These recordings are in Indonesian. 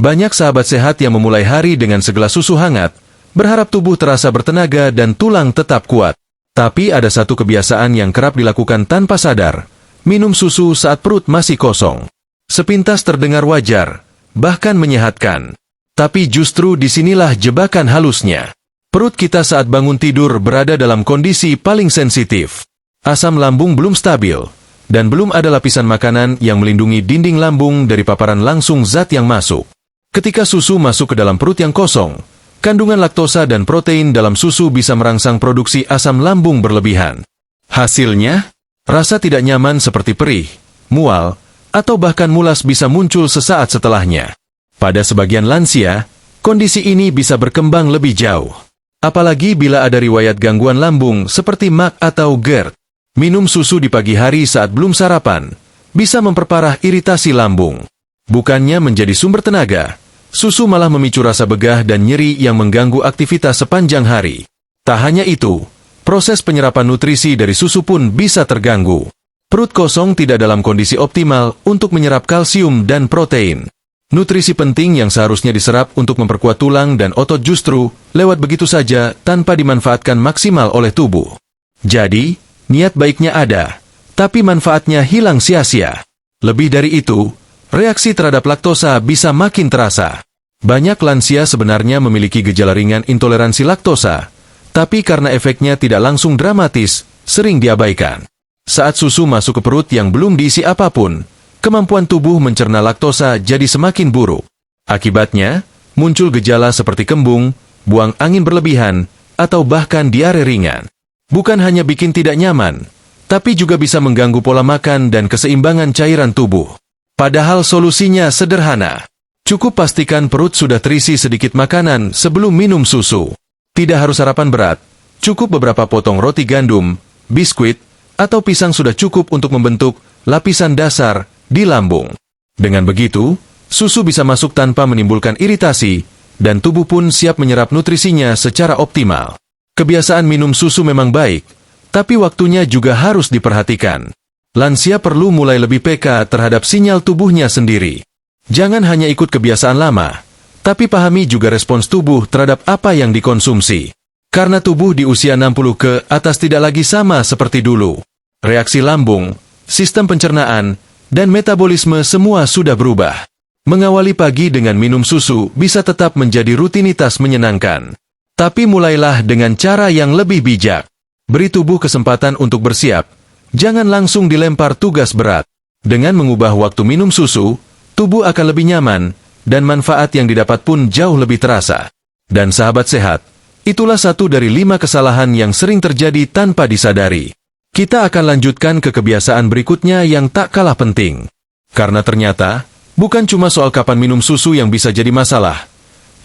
Banyak sahabat sehat yang memulai hari dengan segelas susu hangat, berharap tubuh terasa bertenaga dan tulang tetap kuat. Tapi ada satu kebiasaan yang kerap dilakukan tanpa sadar, minum susu saat perut masih kosong. Sepintas terdengar wajar, bahkan menyehatkan. Tapi justru disinilah jebakan halusnya. Perut kita saat bangun tidur berada dalam kondisi paling sensitif. Asam lambung belum stabil, dan belum ada lapisan makanan yang melindungi dinding lambung dari paparan langsung zat yang masuk. Ketika susu masuk ke dalam perut yang kosong, kandungan laktosa dan protein dalam susu bisa merangsang produksi asam lambung berlebihan. Hasilnya, rasa tidak nyaman seperti perih, mual, atau bahkan mulas bisa muncul sesaat setelahnya. Pada sebagian lansia, kondisi ini bisa berkembang lebih jauh. Apalagi bila ada riwayat gangguan lambung seperti MAC atau GERD. Minum susu di pagi hari saat belum sarapan bisa memperparah iritasi lambung. Bukannya menjadi sumber tenaga, susu malah memicu rasa begah dan nyeri yang mengganggu aktivitas sepanjang hari. Tak hanya itu, proses penyerapan nutrisi dari susu pun bisa terganggu. Perut kosong tidak dalam kondisi optimal untuk menyerap kalsium dan protein. Nutrisi penting yang seharusnya diserap untuk memperkuat tulang dan otot justru lewat begitu saja tanpa dimanfaatkan maksimal oleh tubuh. Jadi, niat baiknya ada, tapi manfaatnya hilang sia-sia. Lebih dari itu, reaksi terhadap laktosa bisa makin terasa. Banyak lansia sebenarnya memiliki gejala ringan intoleransi laktosa, tapi karena efeknya tidak langsung dramatis, sering diabaikan. Saat susu masuk ke perut yang belum diisi apapun, kemampuan tubuh mencerna laktosa jadi semakin buruk. Akibatnya, muncul gejala seperti kembung, buang angin berlebihan, atau bahkan diare ringan. Bukan hanya bikin tidak nyaman, tapi juga bisa mengganggu pola makan dan keseimbangan cairan tubuh. Padahal solusinya sederhana. Cukup pastikan perut sudah terisi sedikit makanan sebelum minum susu. Tidak harus sarapan berat, cukup beberapa potong roti gandum, biskuit, atau pisang sudah cukup untuk membentuk lapisan dasar di lambung. Dengan begitu, susu bisa masuk tanpa menimbulkan iritasi, dan tubuh pun siap menyerap nutrisinya secara optimal. Kebiasaan minum susu memang baik, tapi waktunya juga harus diperhatikan. Lansia perlu mulai lebih peka terhadap sinyal tubuhnya sendiri. Jangan hanya ikut kebiasaan lama, tapi pahami juga respons tubuh terhadap apa yang dikonsumsi. Karena tubuh di usia 60 ke atas tidak lagi sama seperti dulu. Reaksi lambung, sistem pencernaan, dan metabolisme semua sudah berubah. Mengawali pagi dengan minum susu bisa tetap menjadi rutinitas menyenangkan. Tapi mulailah dengan cara yang lebih bijak. Beri tubuh kesempatan untuk bersiap. Jangan langsung dilempar tugas berat. Dengan mengubah waktu minum susu, tubuh akan lebih nyaman, dan manfaat yang didapat pun jauh lebih terasa. Dan sahabat sehat, itulah satu dari 5 kesalahan yang sering terjadi tanpa disadari. Kita akan lanjutkan ke kebiasaan berikutnya yang tak kalah penting. Karena ternyata, bukan cuma soal kapan minum susu yang bisa jadi masalah,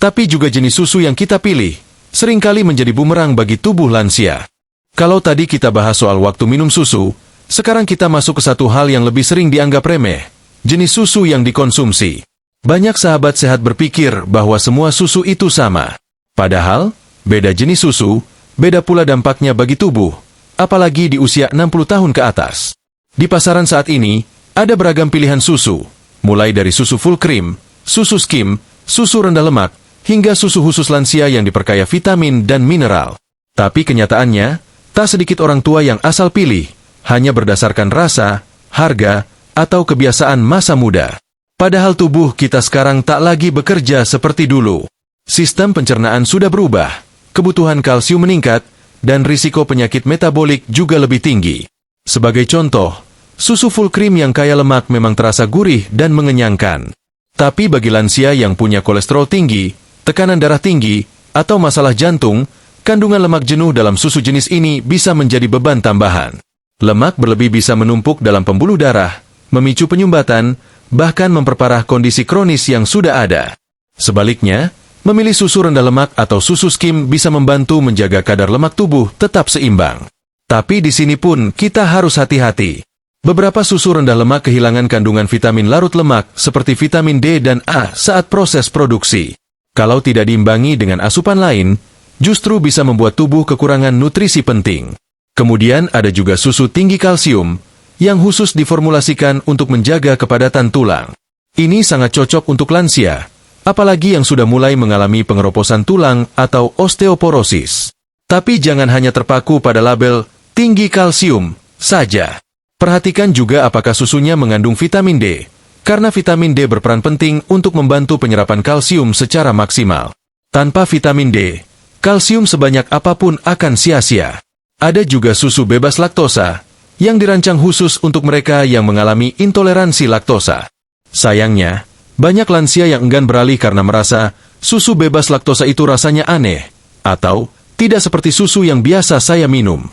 tapi juga jenis susu yang kita pilih, seringkali menjadi bumerang bagi tubuh lansia. Kalau tadi kita bahas soal waktu minum susu, sekarang kita masuk ke satu hal yang lebih sering dianggap remeh, jenis susu yang dikonsumsi. Banyak sahabat sehat berpikir bahwa semua susu itu sama. Padahal, beda jenis susu, beda pula dampaknya bagi tubuh, apalagi di usia 60 tahun ke atas. Di pasaran saat ini, ada beragam pilihan susu, mulai dari susu full cream, susu skim, susu rendah lemak, hingga susu khusus lansia yang diperkaya vitamin dan mineral. Tapi kenyataannya, tak sedikit orang tua yang asal pilih, hanya berdasarkan rasa, harga, atau kebiasaan masa muda. Padahal tubuh kita sekarang tak lagi bekerja seperti dulu. Sistem pencernaan sudah berubah, kebutuhan kalsium meningkat, dan risiko penyakit metabolik juga lebih tinggi. Sebagai contoh, susu full cream yang kaya lemak memang terasa gurih dan mengenyangkan. Tapi bagi lansia yang punya kolesterol tinggi, tekanan darah tinggi, atau masalah jantung, kandungan lemak jenuh dalam susu jenis ini bisa menjadi beban tambahan. Lemak berlebih bisa menumpuk dalam pembuluh darah, memicu penyumbatan, bahkan memperparah kondisi kronis yang sudah ada. Sebaliknya, memilih susu rendah lemak atau susu skim bisa membantu menjaga kadar lemak tubuh tetap seimbang. Tapi di sini pun kita harus hati-hati. Beberapa susu rendah lemak kehilangan kandungan vitamin larut lemak seperti vitamin D dan A saat proses produksi. Kalau tidak diimbangi dengan asupan lain, justru bisa membuat tubuh kekurangan nutrisi penting. Kemudian ada juga susu tinggi kalsium, yang khusus diformulasikan untuk menjaga kepadatan tulang. Ini sangat cocok untuk lansia, apalagi yang sudah mulai mengalami pengeroposan tulang atau osteoporosis. Tapi jangan hanya terpaku pada label tinggi kalsium saja. Perhatikan juga apakah susunya mengandung vitamin D, karena vitamin D berperan penting untuk membantu penyerapan kalsium secara maksimal. Tanpa vitamin D, kalsium sebanyak apapun akan sia-sia. Ada juga susu bebas laktosa, yang dirancang khusus untuk mereka yang mengalami intoleransi laktosa. Sayangnya, banyak lansia yang enggan beralih karena merasa susu bebas laktosa itu rasanya aneh, atau tidak seperti susu yang biasa saya minum.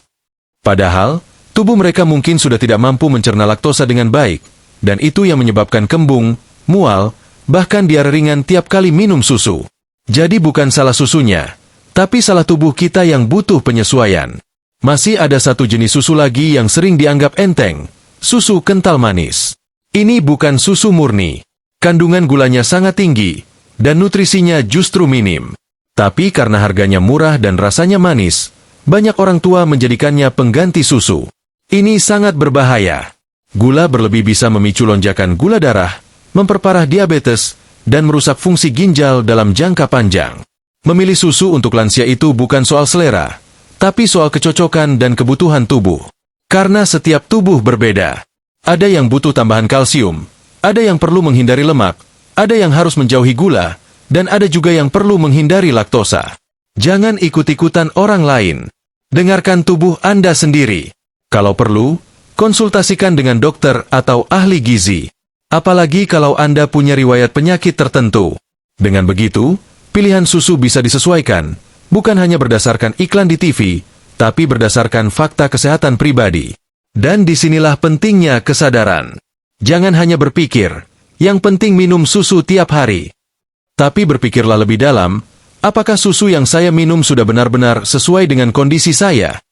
Padahal, tubuh mereka mungkin sudah tidak mampu mencerna laktosa dengan baik, dan itu yang menyebabkan kembung, mual, bahkan diare ringan tiap kali minum susu. Jadi bukan salah susunya, tapi salah tubuh kita yang butuh penyesuaian. Masih ada satu jenis susu lagi yang sering dianggap enteng, susu kental manis. Ini bukan susu murni. Kandungan gulanya sangat tinggi, dan nutrisinya justru minim. Tapi karena harganya murah dan rasanya manis, banyak orang tua menjadikannya pengganti susu. Ini sangat berbahaya. Gula berlebih bisa memicu lonjakan gula darah, memperparah diabetes, dan merusak fungsi ginjal dalam jangka panjang. Memilih susu untuk lansia itu bukan soal selera, tapi soal kecocokan dan kebutuhan tubuh. Karena setiap tubuh berbeda. Ada yang butuh tambahan kalsium, ada yang perlu menghindari lemak, ada yang harus menjauhi gula, dan ada juga yang perlu menghindari laktosa. Jangan ikut-ikutan orang lain. Dengarkan tubuh Anda sendiri. Kalau perlu, konsultasikan dengan dokter atau ahli gizi. Apalagi kalau Anda punya riwayat penyakit tertentu. Dengan begitu, pilihan susu bisa disesuaikan, bukan hanya berdasarkan iklan di TV, tapi berdasarkan fakta kesehatan pribadi. Dan disinilah pentingnya kesadaran. Jangan hanya berpikir, yang penting minum susu tiap hari. Tapi berpikirlah lebih dalam, apakah susu yang saya minum sudah benar-benar sesuai dengan kondisi saya?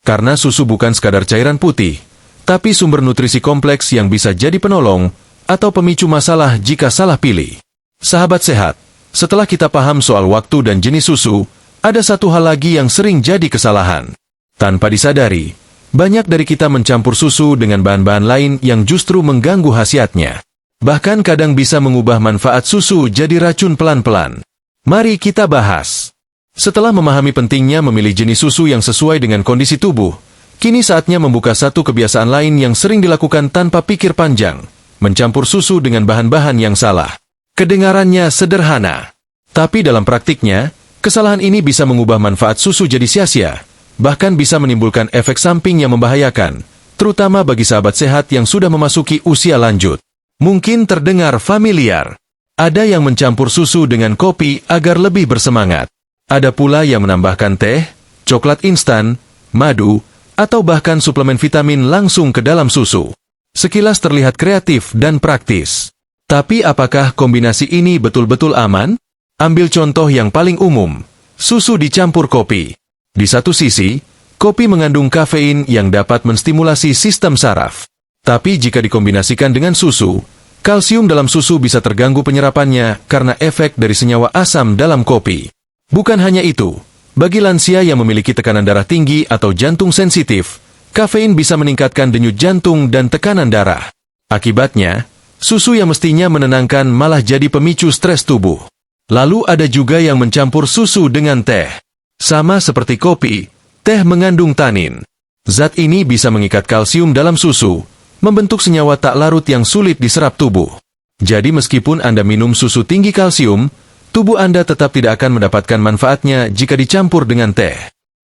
Karena susu bukan sekadar cairan putih, tapi sumber nutrisi kompleks yang bisa jadi penolong atau pemicu masalah jika salah pilih. Sahabat sehat, setelah kita paham soal waktu dan jenis susu, ada satu hal lagi yang sering jadi kesalahan. Tanpa disadari, banyak dari kita mencampur susu dengan bahan-bahan lain yang justru mengganggu khasiatnya. Bahkan kadang bisa mengubah manfaat susu jadi racun pelan-pelan. Mari kita bahas. Setelah memahami pentingnya memilih jenis susu yang sesuai dengan kondisi tubuh, kini saatnya membuka satu kebiasaan lain yang sering dilakukan tanpa pikir panjang, mencampur susu dengan bahan-bahan yang salah. Kedengarannya sederhana, tapi dalam praktiknya, kesalahan ini bisa mengubah manfaat susu jadi sia-sia, bahkan bisa menimbulkan efek samping yang membahayakan, terutama bagi sahabat sehat yang sudah memasuki usia lanjut. Mungkin terdengar familiar. Ada yang mencampur susu dengan kopi agar lebih bersemangat. Ada pula yang menambahkan teh, coklat instan, madu, atau bahkan suplemen vitamin langsung ke dalam susu. Sekilas terlihat kreatif dan praktis. Tapi apakah kombinasi ini betul-betul aman? Ambil contoh yang paling umum, susu dicampur kopi. Di satu sisi, kopi mengandung kafein yang dapat menstimulasi sistem saraf. Tapi jika dikombinasikan dengan susu, kalsium dalam susu bisa terganggu penyerapannya karena efek dari senyawa asam dalam kopi. Bukan hanya itu, bagi lansia yang memiliki tekanan darah tinggi atau jantung sensitif, kafein bisa meningkatkan denyut jantung dan tekanan darah. Akibatnya, susu yang mestinya menenangkan malah jadi pemicu stres tubuh. Lalu ada juga yang mencampur susu dengan teh. Sama seperti kopi, teh mengandung tanin. Zat ini bisa mengikat kalsium dalam susu, membentuk senyawa tak larut yang sulit diserap tubuh. Jadi meskipun Anda minum susu tinggi kalsium, tubuh Anda tetap tidak akan mendapatkan manfaatnya jika dicampur dengan teh.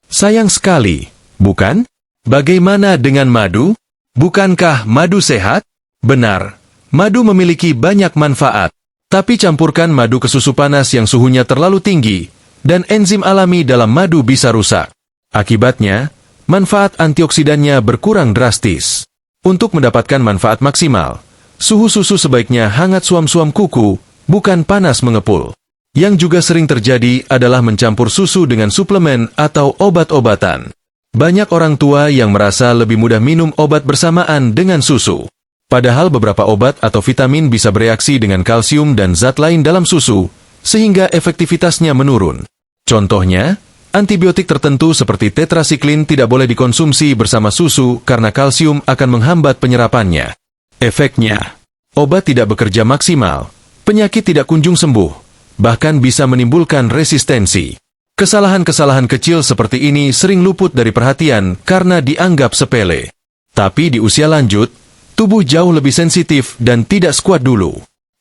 Sayang sekali, bukan? Bagaimana dengan madu? Bukankah madu sehat? Benar, madu memiliki banyak manfaat. Tapi campurkan madu ke susu panas yang suhunya terlalu tinggi, dan enzim alami dalam madu bisa rusak. Akibatnya, manfaat antioksidannya berkurang drastis. Untuk mendapatkan manfaat maksimal, suhu susu sebaiknya hangat suam-suam kuku, bukan panas mengepul. Yang juga sering terjadi adalah mencampur susu dengan suplemen atau obat-obatan. Banyak orang tua yang merasa lebih mudah minum obat bersamaan dengan susu. Padahal beberapa obat atau vitamin bisa bereaksi dengan kalsium dan zat lain dalam susu, sehingga efektivitasnya menurun. Contohnya, antibiotik tertentu seperti tetrasiklin tidak boleh dikonsumsi bersama susu karena kalsium akan menghambat penyerapannya. Efeknya, obat tidak bekerja maksimal, penyakit tidak kunjung sembuh, bahkan bisa menimbulkan resistensi. Kesalahan-kesalahan kecil seperti ini sering luput dari perhatian karena dianggap sepele. Tapi di usia lanjut, tubuh jauh lebih sensitif dan tidak sekuat dulu.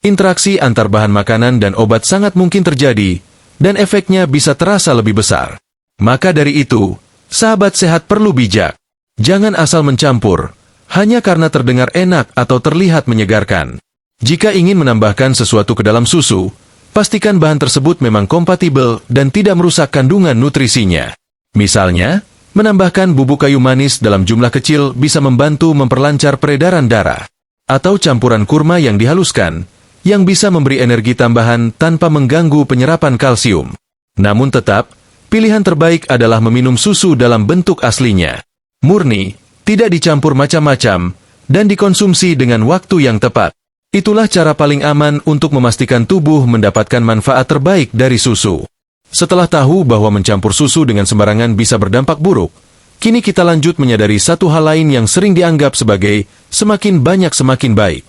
Interaksi antar bahan makanan dan obat sangat mungkin terjadi, dan efeknya bisa terasa lebih besar. Maka dari itu, sahabat sehat perlu bijak. Jangan asal mencampur, hanya karena terdengar enak atau terlihat menyegarkan. Jika ingin menambahkan sesuatu ke dalam susu, pastikan bahan tersebut memang kompatibel dan tidak merusak kandungan nutrisinya. Misalnya, menambahkan bubuk kayu manis dalam jumlah kecil bisa membantu memperlancar peredaran darah. Atau campuran kurma yang dihaluskan, yang bisa memberi energi tambahan tanpa mengganggu penyerapan kalsium. Namun tetap, pilihan terbaik adalah meminum susu dalam bentuk aslinya. Murni, tidak dicampur macam-macam, dan dikonsumsi dengan waktu yang tepat. Itulah cara paling aman untuk memastikan tubuh mendapatkan manfaat terbaik dari susu. Setelah tahu bahwa mencampur susu dengan sembarangan bisa berdampak buruk, kini kita lanjut menyadari satu hal lain yang sering dianggap sebagai semakin banyak semakin baik.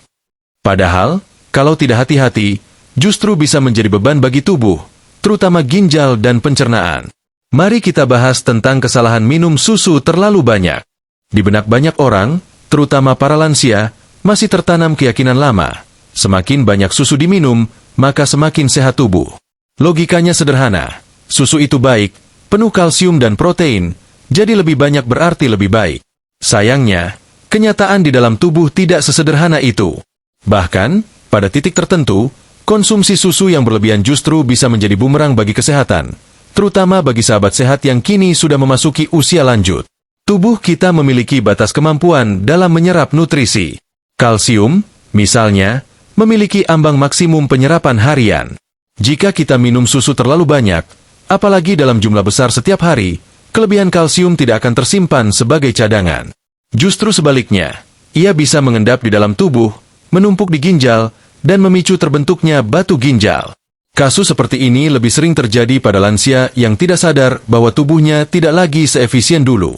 Padahal, kalau tidak hati-hati, justru bisa menjadi beban bagi tubuh, terutama ginjal dan pencernaan. Mari kita bahas tentang kesalahan minum susu terlalu banyak. Di benak banyak orang, terutama para lansia, masih tertanam keyakinan lama. Semakin banyak susu diminum, maka semakin sehat tubuh. Logikanya sederhana, susu itu baik, penuh kalsium dan protein, jadi lebih banyak berarti lebih baik. Sayangnya, kenyataan di dalam tubuh tidak sesederhana itu. Bahkan, pada titik tertentu, konsumsi susu yang berlebihan justru bisa menjadi bumerang bagi kesehatan, terutama bagi sahabat sehat yang kini sudah memasuki usia lanjut. Tubuh kita memiliki batas kemampuan dalam menyerap nutrisi. Kalsium, misalnya, memiliki ambang maksimum penyerapan harian. Jika kita minum susu terlalu banyak, apalagi dalam jumlah besar setiap hari, kelebihan kalsium tidak akan tersimpan sebagai cadangan. Justru sebaliknya, ia bisa mengendap di dalam tubuh, menumpuk di ginjal, dan memicu terbentuknya batu ginjal. Kasus seperti ini lebih sering terjadi pada lansia yang tidak sadar bahwa tubuhnya tidak lagi seefisien dulu.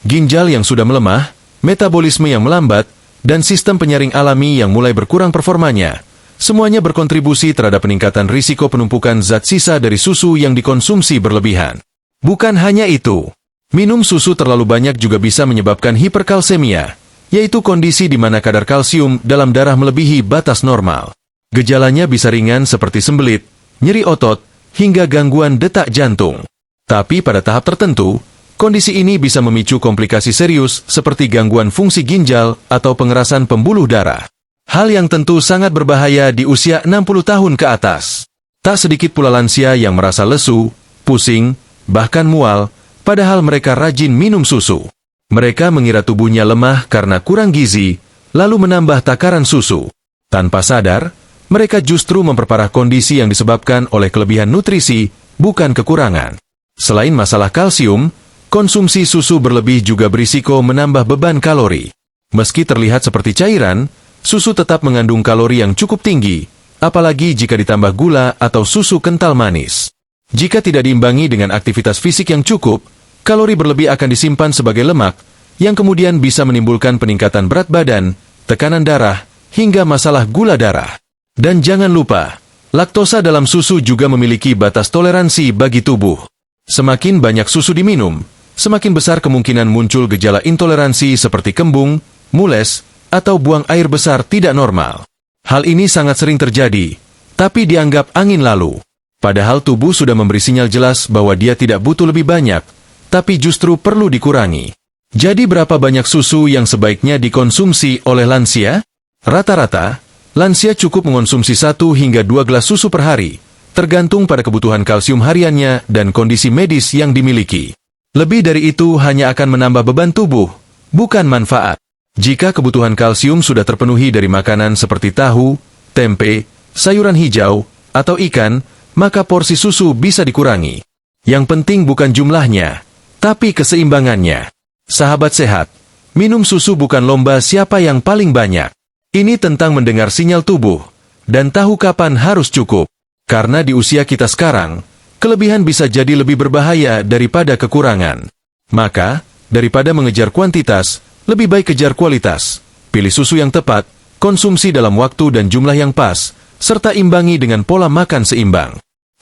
Ginjal yang sudah melemah, metabolisme yang melambat, dan sistem penyaring alami yang mulai berkurang performanya, semuanya berkontribusi terhadap peningkatan risiko penumpukan zat sisa dari susu yang dikonsumsi berlebihan. Bukan hanya itu, minum susu terlalu banyak juga bisa menyebabkan hiperkalsemia, yaitu kondisi di mana kadar kalsium dalam darah melebihi batas normal. Gejalanya bisa ringan seperti sembelit, nyeri otot, hingga gangguan detak jantung. Tapi pada tahap tertentu, kondisi ini bisa memicu komplikasi serius seperti gangguan fungsi ginjal atau pengerasan pembuluh darah. Hal yang tentu sangat berbahaya di usia 60 tahun ke atas. Tak sedikit pula lansia yang merasa lesu, pusing, bahkan mual, padahal mereka rajin minum susu. Mereka mengira tubuhnya lemah karena kurang gizi, lalu menambah takaran susu. Tanpa sadar, mereka justru memperparah kondisi yang disebabkan oleh kelebihan nutrisi, bukan kekurangan. Selain masalah kalsium, konsumsi susu berlebih juga berisiko menambah beban kalori. Meski terlihat seperti cairan, susu tetap mengandung kalori yang cukup tinggi, apalagi jika ditambah gula atau susu kental manis. Jika tidak diimbangi dengan aktivitas fisik yang cukup, kalori berlebih akan disimpan sebagai lemak, yang kemudian bisa menimbulkan peningkatan berat badan, tekanan darah, hingga masalah gula darah. Dan jangan lupa, laktosa dalam susu juga memiliki batas toleransi bagi tubuh. Semakin banyak susu diminum, semakin besar kemungkinan muncul gejala intoleransi seperti kembung, mules, atau buang air besar tidak normal. Hal ini sangat sering terjadi, tapi dianggap angin lalu. Padahal tubuh sudah memberi sinyal jelas bahwa dia tidak butuh lebih banyak, tapi justru perlu dikurangi. Jadi berapa banyak susu yang sebaiknya dikonsumsi oleh lansia? Rata-rata, lansia cukup mengonsumsi 1 hingga 2 gelas susu per hari, tergantung pada kebutuhan kalsium hariannya dan kondisi medis yang dimiliki. Lebih dari itu hanya akan menambah beban tubuh, bukan manfaat. Jika kebutuhan kalsium sudah terpenuhi dari makanan seperti tahu, tempe, sayuran hijau, atau ikan, maka porsi susu bisa dikurangi. Yang penting bukan jumlahnya, tapi keseimbangannya. Sahabat sehat, minum susu bukan lomba siapa yang paling banyak. Ini tentang mendengar sinyal tubuh, dan tahu kapan harus cukup. Karena di usia kita sekarang, kelebihan bisa jadi lebih berbahaya daripada kekurangan. Maka, daripada mengejar kuantitas, lebih baik kejar kualitas. Pilih susu yang tepat, konsumsi dalam waktu dan jumlah yang pas, serta imbangi dengan pola makan seimbang.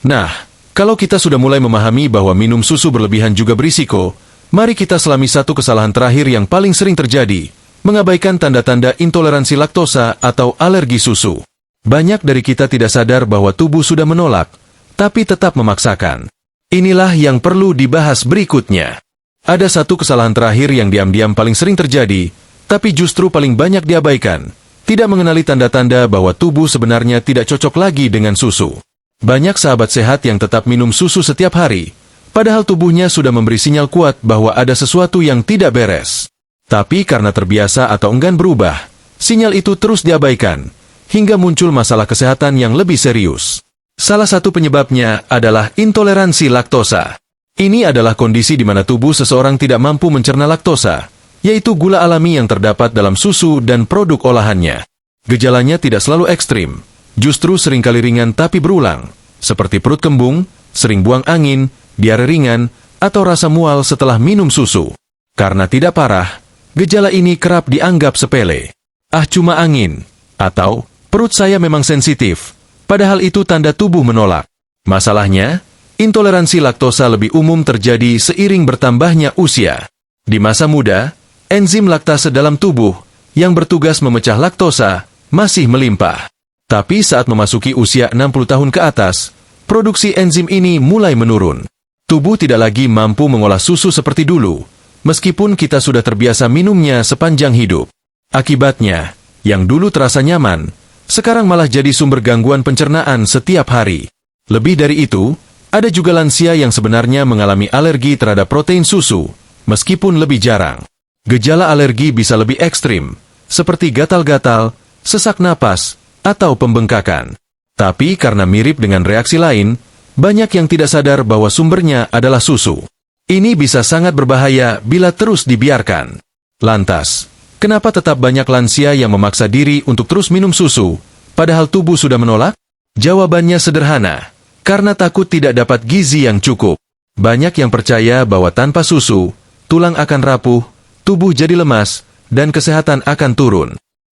Nah, kalau kita sudah mulai memahami bahwa minum susu berlebihan juga berisiko, mari kita selami satu kesalahan terakhir yang paling sering terjadi, mengabaikan tanda-tanda intoleransi laktosa atau alergi susu. Banyak dari kita tidak sadar bahwa tubuh sudah menolak, tapi tetap memaksakan. Inilah yang perlu dibahas berikutnya. Ada satu kesalahan terakhir yang diam-diam paling sering terjadi, tapi justru paling banyak diabaikan. Tidak mengenali tanda-tanda bahwa tubuh sebenarnya tidak cocok lagi dengan susu. Banyak sahabat sehat yang tetap minum susu setiap hari, padahal tubuhnya sudah memberi sinyal kuat bahwa ada sesuatu yang tidak beres. Tapi karena terbiasa atau enggan berubah, sinyal itu terus diabaikan, hingga muncul masalah kesehatan yang lebih serius. Salah satu penyebabnya adalah intoleransi laktosa. Ini adalah kondisi di mana tubuh seseorang tidak mampu mencerna laktosa, yaitu gula alami yang terdapat dalam susu dan produk olahannya. Gejalanya tidak selalu ekstrim, justru seringkali ringan tapi berulang, seperti perut kembung, sering buang angin, diare ringan, atau rasa mual setelah minum susu. Karena tidak parah, gejala ini kerap dianggap sepele. Ah, cuma angin, atau perut saya memang sensitif, padahal itu tanda tubuh menolak. Masalahnya, intoleransi laktosa lebih umum terjadi seiring bertambahnya usia. Di masa muda, enzim laktase dalam tubuh, yang bertugas memecah laktosa, masih melimpah. Tapi saat memasuki usia 60 tahun ke atas, produksi enzim ini mulai menurun. Tubuh tidak lagi mampu mengolah susu seperti dulu, meskipun kita sudah terbiasa minumnya sepanjang hidup. Akibatnya, yang dulu terasa nyaman, sekarang malah jadi sumber gangguan pencernaan setiap hari. Lebih dari itu, ada juga lansia yang sebenarnya mengalami alergi terhadap protein susu, meskipun lebih jarang. Gejala alergi bisa lebih ekstrim, seperti gatal-gatal, sesak napas, atau pembengkakan. Tapi karena mirip dengan reaksi lain, banyak yang tidak sadar bahwa sumbernya adalah susu. Ini bisa sangat berbahaya bila terus dibiarkan. Lantas, kenapa tetap banyak lansia yang memaksa diri untuk terus minum susu, padahal tubuh sudah menolak? Jawabannya sederhana, karena takut tidak dapat gizi yang cukup. Banyak yang percaya bahwa tanpa susu, tulang akan rapuh, tubuh jadi lemas, dan kesehatan akan turun.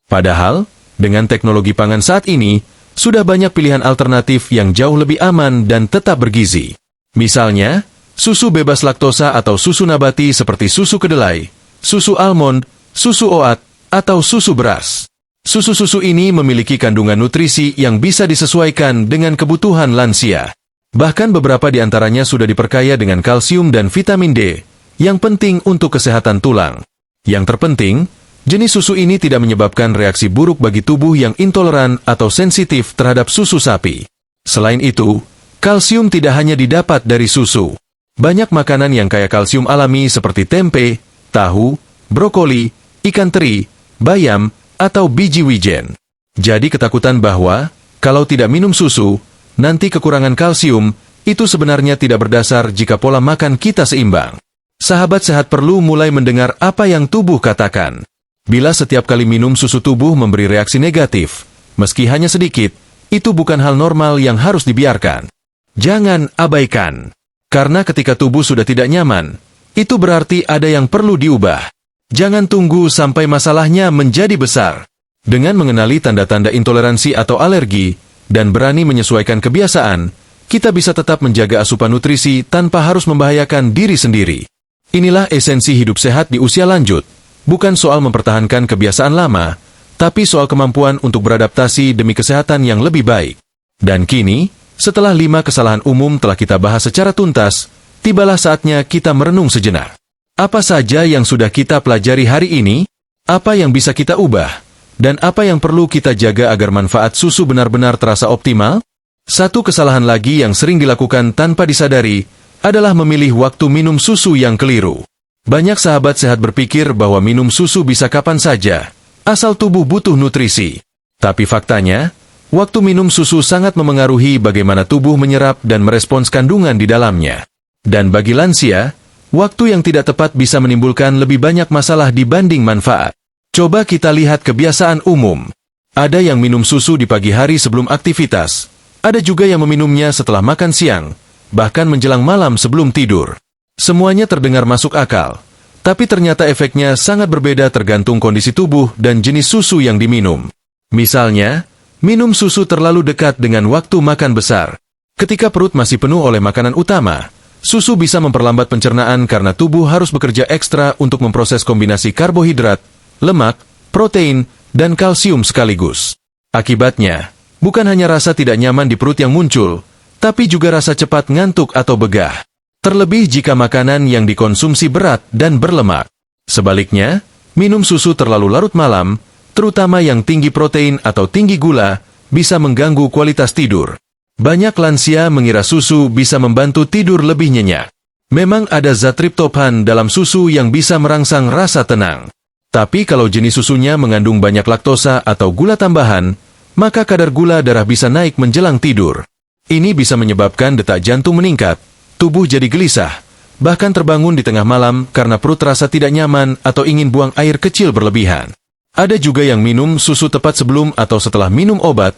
Padahal, dengan teknologi pangan saat ini, sudah banyak pilihan alternatif yang jauh lebih aman dan tetap bergizi. Misalnya, susu bebas laktosa atau susu nabati seperti susu kedelai, susu almond, susu oat, atau susu beras. Susu-susu ini memiliki kandungan nutrisi yang bisa disesuaikan dengan kebutuhan lansia. Bahkan beberapa di antaranya sudah diperkaya dengan kalsium dan vitamin D, yang penting untuk kesehatan tulang. Yang terpenting, jenis susu ini tidak menyebabkan reaksi buruk bagi tubuh yang intoleran atau sensitif terhadap susu sapi. Selain itu, kalsium tidak hanya didapat dari susu. Banyak makanan yang kaya kalsium alami seperti tempe, tahu, brokoli, ikan teri, bayam, atau biji wijen. Jadi ketakutan bahwa, kalau tidak minum susu, nanti kekurangan kalsium, itu sebenarnya tidak berdasar jika pola makan kita seimbang. Sahabat sehat perlu mulai mendengar apa yang tubuh katakan. Bila setiap kali minum susu tubuh memberi reaksi negatif, meski hanya sedikit, itu bukan hal normal yang harus dibiarkan. Jangan abaikan. Karena ketika tubuh sudah tidak nyaman, itu berarti ada yang perlu diubah. Jangan tunggu sampai masalahnya menjadi besar. Dengan mengenali tanda-tanda intoleransi atau alergi, dan berani menyesuaikan kebiasaan, kita bisa tetap menjaga asupan nutrisi tanpa harus membahayakan diri sendiri. Inilah esensi hidup sehat di usia lanjut. Bukan soal mempertahankan kebiasaan lama, tapi soal kemampuan untuk beradaptasi demi kesehatan yang lebih baik. Dan kini, setelah 5 kesalahan umum telah kita bahas secara tuntas, tibalah saatnya kita merenung sejenak. Apa saja yang sudah kita pelajari hari ini? Apa yang bisa kita ubah? Dan apa yang perlu kita jaga agar manfaat susu benar-benar terasa optimal? Satu kesalahan lagi yang sering dilakukan tanpa disadari adalah memilih waktu minum susu yang keliru. Banyak sahabat sehat berpikir bahwa minum susu bisa kapan saja, asal tubuh butuh nutrisi. Tapi faktanya, waktu minum susu sangat memengaruhi bagaimana tubuh menyerap dan merespons kandungan di dalamnya. Dan bagi lansia, waktu yang tidak tepat bisa menimbulkan lebih banyak masalah dibanding manfaat. Coba kita lihat kebiasaan umum. Ada yang minum susu di pagi hari sebelum aktivitas. Ada juga yang meminumnya setelah makan siang, bahkan menjelang malam sebelum tidur. Semuanya terdengar masuk akal, tapi ternyata efeknya sangat berbeda tergantung kondisi tubuh dan jenis susu yang diminum. Misalnya, minum susu terlalu dekat dengan waktu makan besar. Ketika perut masih penuh oleh makanan utama, susu bisa memperlambat pencernaan karena tubuh harus bekerja ekstra untuk memproses kombinasi karbohidrat, lemak, protein, dan kalsium sekaligus. Akibatnya, bukan hanya rasa tidak nyaman di perut yang muncul, tapi juga rasa cepat ngantuk atau begah. Terlebih jika makanan yang dikonsumsi berat dan berlemak. Sebaliknya, minum susu terlalu larut malam, terutama yang tinggi protein atau tinggi gula, bisa mengganggu kualitas tidur. Banyak lansia mengira susu bisa membantu tidur lebih nyenyak. Memang ada zat triptofan dalam susu yang bisa merangsang rasa tenang. Tapi kalau jenis susunya mengandung banyak laktosa atau gula tambahan, maka kadar gula darah bisa naik menjelang tidur. Ini bisa menyebabkan detak jantung meningkat, tubuh jadi gelisah, bahkan terbangun di tengah malam karena perut terasa tidak nyaman atau ingin buang air kecil berlebihan. Ada juga yang minum susu tepat sebelum atau setelah minum obat,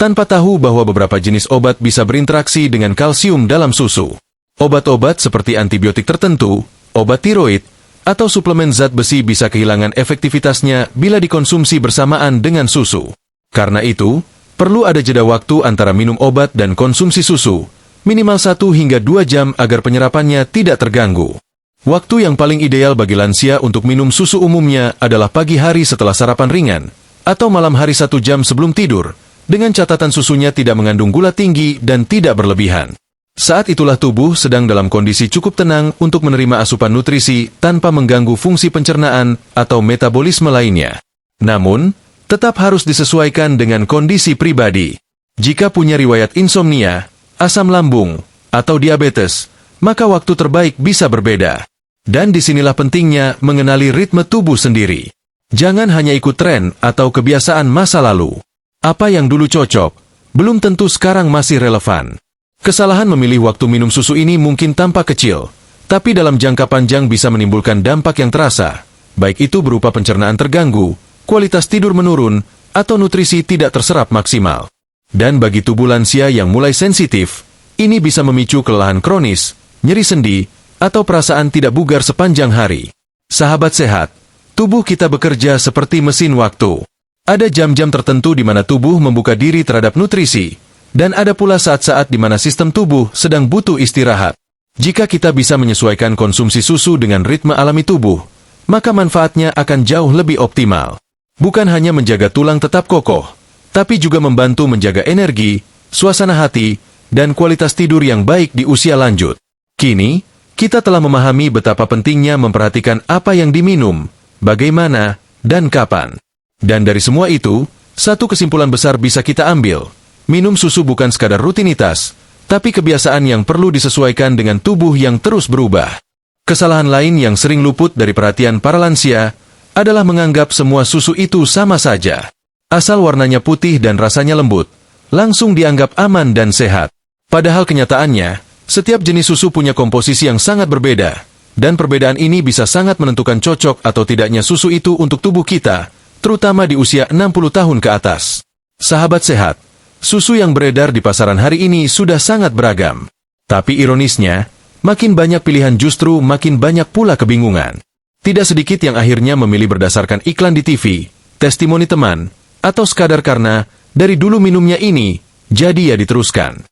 tanpa tahu bahwa beberapa jenis obat bisa berinteraksi dengan kalsium dalam susu. Obat-obat seperti antibiotik tertentu, obat tiroid, atau suplemen zat besi bisa kehilangan efektivitasnya bila dikonsumsi bersamaan dengan susu. Karena itu, perlu ada jeda waktu antara minum obat dan konsumsi susu, minimal 1 hingga 2 jam agar penyerapannya tidak terganggu. Waktu yang paling ideal bagi lansia untuk minum susu umumnya adalah pagi hari setelah sarapan ringan, atau malam hari 1 jam sebelum tidur, dengan catatan susunya tidak mengandung gula tinggi dan tidak berlebihan. Saat itulah tubuh sedang dalam kondisi cukup tenang untuk menerima asupan nutrisi tanpa mengganggu fungsi pencernaan atau metabolisme lainnya. Namun, tetap harus disesuaikan dengan kondisi pribadi. Jika punya riwayat insomnia, asam lambung, atau diabetes, maka waktu terbaik bisa berbeda. Dan disinilah pentingnya mengenali ritme tubuh sendiri. Jangan hanya ikut tren atau kebiasaan masa lalu. Apa yang dulu cocok, belum tentu sekarang masih relevan. Kesalahan memilih waktu minum susu ini mungkin tampak kecil, tapi dalam jangka panjang bisa menimbulkan dampak yang terasa, baik itu berupa pencernaan terganggu, kualitas tidur menurun, atau nutrisi tidak terserap maksimal. Dan bagi tubuh lansia yang mulai sensitif, ini bisa memicu kelelahan kronis, nyeri sendi, atau perasaan tidak bugar sepanjang hari. Sahabat sehat, tubuh kita bekerja seperti mesin waktu. Ada jam-jam tertentu di mana tubuh membuka diri terhadap nutrisi, dan ada pula saat-saat di mana sistem tubuh sedang butuh istirahat. Jika kita bisa menyesuaikan konsumsi susu dengan ritme alami tubuh, maka manfaatnya akan jauh lebih optimal. Bukan hanya menjaga tulang tetap kokoh, tapi juga membantu menjaga energi, suasana hati, dan kualitas tidur yang baik di usia lanjut. Kini, kita telah memahami betapa pentingnya memperhatikan apa yang diminum, bagaimana, dan kapan. Dan dari semua itu, satu kesimpulan besar bisa kita ambil. Minum susu bukan sekadar rutinitas, tapi kebiasaan yang perlu disesuaikan dengan tubuh yang terus berubah. Kesalahan lain yang sering luput dari perhatian para lansia adalah menganggap semua susu itu sama saja. Asal warnanya putih dan rasanya lembut, langsung dianggap aman dan sehat. Padahal kenyataannya, setiap jenis susu punya komposisi yang sangat berbeda, dan perbedaan ini bisa sangat menentukan cocok atau tidaknya susu itu untuk tubuh kita, terutama di usia 60 tahun ke atas. Sahabat sehat, susu yang beredar di pasaran hari ini sudah sangat beragam. Tapi ironisnya, makin banyak pilihan justru makin banyak pula kebingungan. Tidak sedikit yang akhirnya memilih berdasarkan iklan di TV, testimoni teman, atau sekadar karena dari dulu minumnya ini, jadi ya diteruskan.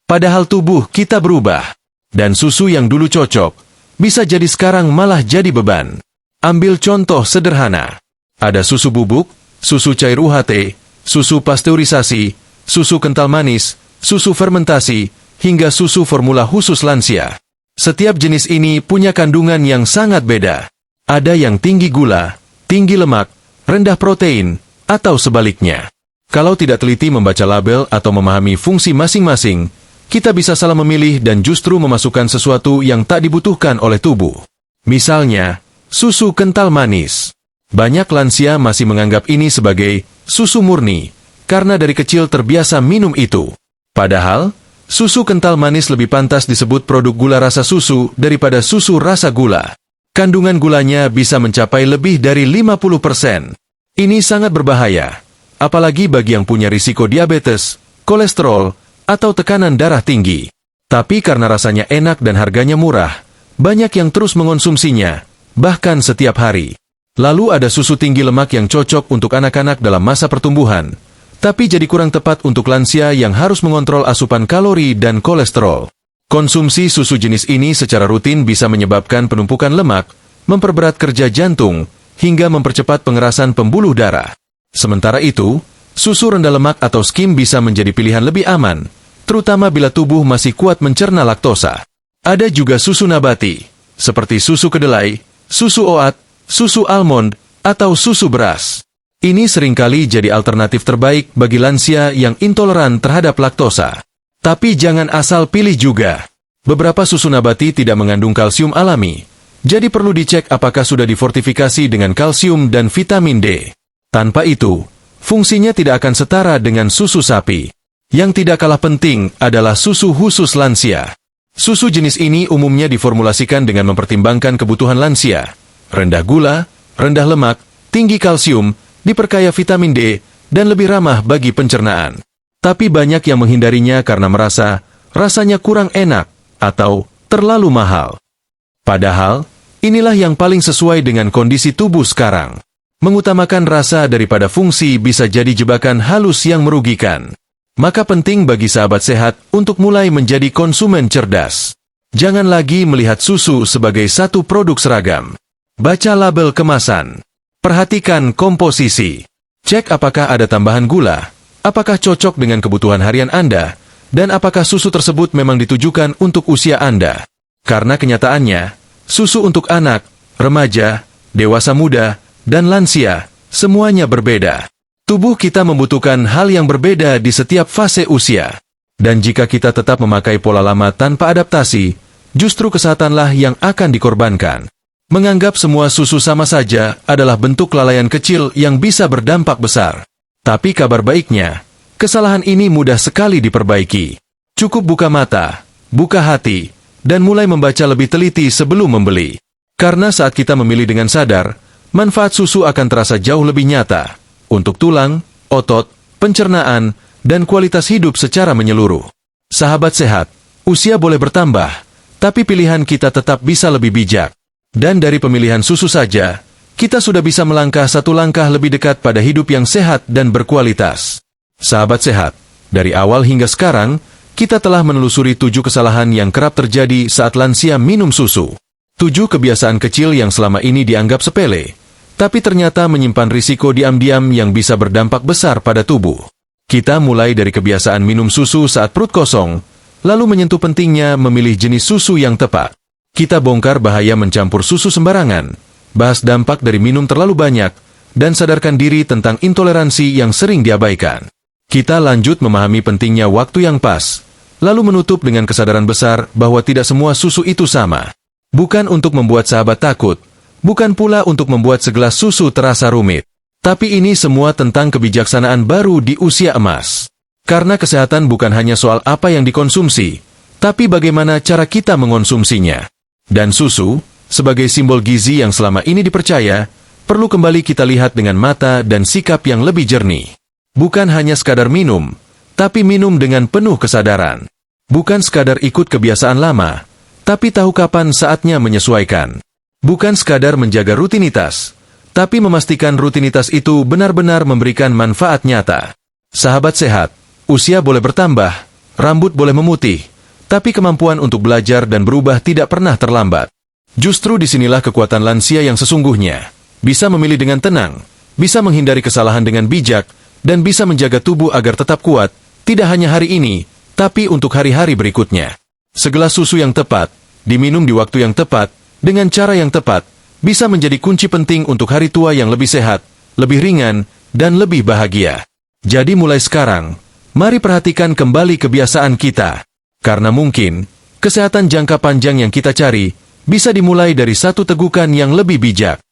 Padahal tubuh kita berubah, dan susu yang dulu cocok, bisa jadi sekarang malah jadi beban. Ambil contoh sederhana. Ada susu bubuk, susu cair UHT, susu pasteurisasi, susu kental manis, susu fermentasi, hingga susu formula khusus lansia. Setiap jenis ini punya kandungan yang sangat beda. Ada yang tinggi gula, tinggi lemak, rendah protein, atau sebaliknya. Kalau tidak teliti membaca label atau memahami fungsi masing-masing, kita bisa salah memilih dan justru memasukkan sesuatu yang tak dibutuhkan oleh tubuh. Misalnya, susu kental manis. Banyak lansia masih menganggap ini sebagai susu murni, karena dari kecil terbiasa minum itu. Padahal, susu kental manis lebih pantas disebut produk gula rasa susu daripada susu rasa gula. Kandungan gulanya bisa mencapai lebih dari 50%. Ini sangat berbahaya, apalagi bagi yang punya risiko diabetes, kolesterol, atau tekanan darah tinggi. Tapi karena rasanya enak dan harganya murah, banyak yang terus mengonsumsinya, bahkan setiap hari. Lalu ada susu tinggi lemak yang cocok untuk anak-anak dalam masa pertumbuhan, tapi jadi kurang tepat untuk lansia yang harus mengontrol asupan kalori dan kolesterol. Konsumsi susu jenis ini secara rutin bisa menyebabkan penumpukan lemak, memperberat kerja jantung, hingga mempercepat pengerasan pembuluh darah. Sementara itu, susu rendah lemak atau skim bisa menjadi pilihan lebih aman, terutama bila tubuh masih kuat mencerna laktosa. Ada juga susu nabati, seperti susu kedelai, susu oat, susu almond, atau susu beras. Ini seringkali jadi alternatif terbaik bagi lansia yang intoleran terhadap laktosa. Tapi jangan asal pilih juga. Beberapa susu nabati tidak mengandung kalsium alami, jadi perlu dicek apakah sudah difortifikasi dengan kalsium dan vitamin D. Tanpa itu, fungsinya tidak akan setara dengan susu sapi. Yang tidak kalah penting adalah susu khusus lansia. Susu jenis ini umumnya diformulasikan dengan mempertimbangkan kebutuhan lansia. Rendah gula, rendah lemak, tinggi kalsium, diperkaya vitamin D, dan lebih ramah bagi pencernaan. Tapi banyak yang menghindarinya karena merasa rasanya kurang enak atau terlalu mahal. Padahal, inilah yang paling sesuai dengan kondisi tubuh sekarang. Mengutamakan rasa daripada fungsi bisa jadi jebakan halus yang merugikan. Maka penting bagi sahabat sehat untuk mulai menjadi konsumen cerdas. Jangan lagi melihat susu sebagai satu produk seragam. Baca label kemasan. Perhatikan komposisi. Cek apakah ada tambahan gula, apakah cocok dengan kebutuhan harian Anda, dan apakah susu tersebut memang ditujukan untuk usia Anda. Karena kenyataannya, susu untuk anak, remaja, dewasa muda, dan lansia, semuanya berbeda. Tubuh kita membutuhkan hal yang berbeda di setiap fase usia. Dan jika kita tetap memakai pola lama tanpa adaptasi, justru kesehatanlah yang akan dikorbankan. Menganggap semua susu sama saja adalah bentuk kelalaian kecil yang bisa berdampak besar. Tapi kabar baiknya, kesalahan ini mudah sekali diperbaiki. Cukup buka mata, buka hati, dan mulai membaca lebih teliti sebelum membeli. Karena saat kita memilih dengan sadar, manfaat susu akan terasa jauh lebih nyata untuk tulang, otot, pencernaan, dan kualitas hidup secara menyeluruh. Sahabat sehat, usia boleh bertambah, tapi pilihan kita tetap bisa lebih bijak. Dan dari pemilihan susu saja, kita sudah bisa melangkah satu langkah lebih dekat pada hidup yang sehat dan berkualitas. Sahabat sehat, dari awal hingga sekarang, kita telah menelusuri 7 kesalahan yang kerap terjadi saat lansia minum susu. 7 kebiasaan kecil yang selama ini dianggap sepele, tapi ternyata menyimpan risiko diam-diam yang bisa berdampak besar pada tubuh. Kita mulai dari kebiasaan minum susu saat perut kosong, lalu menyentuh pentingnya memilih jenis susu yang tepat. Kita bongkar bahaya mencampur susu sembarangan, bahas dampak dari minum terlalu banyak, dan sadarkan diri tentang intoleransi yang sering diabaikan. Kita lanjut memahami pentingnya waktu yang pas, lalu menutup dengan kesadaran besar bahwa tidak semua susu itu sama. Bukan untuk membuat sahabat takut, bukan pula untuk membuat segelas susu terasa rumit. Tapi ini semua tentang kebijaksanaan baru di usia emas. Karena kesehatan bukan hanya soal apa yang dikonsumsi, tapi bagaimana cara kita mengonsumsinya. Dan susu, sebagai simbol gizi yang selama ini dipercaya, perlu kembali kita lihat dengan mata dan sikap yang lebih jernih. Bukan hanya sekadar minum, tapi minum dengan penuh kesadaran. Bukan sekadar ikut kebiasaan lama, tapi tahu kapan saatnya menyesuaikan. Bukan sekadar menjaga rutinitas, tapi memastikan rutinitas itu benar-benar memberikan manfaat nyata. Sahabat sehat, usia boleh bertambah, rambut boleh memutih, tapi kemampuan untuk belajar dan berubah tidak pernah terlambat. Justru disinilah kekuatan lansia yang sesungguhnya. Bisa memilih dengan tenang, bisa menghindari kesalahan dengan bijak, dan bisa menjaga tubuh agar tetap kuat, tidak hanya hari ini, tapi untuk hari-hari berikutnya. Segelas susu yang tepat, diminum di waktu yang tepat, dengan cara yang tepat, bisa menjadi kunci penting untuk hari tua yang lebih sehat, lebih ringan, dan lebih bahagia. Jadi mulai sekarang, mari perhatikan kembali kebiasaan kita. Karena mungkin, kesehatan jangka panjang yang kita cari, bisa dimulai dari satu tegukan yang lebih bijak.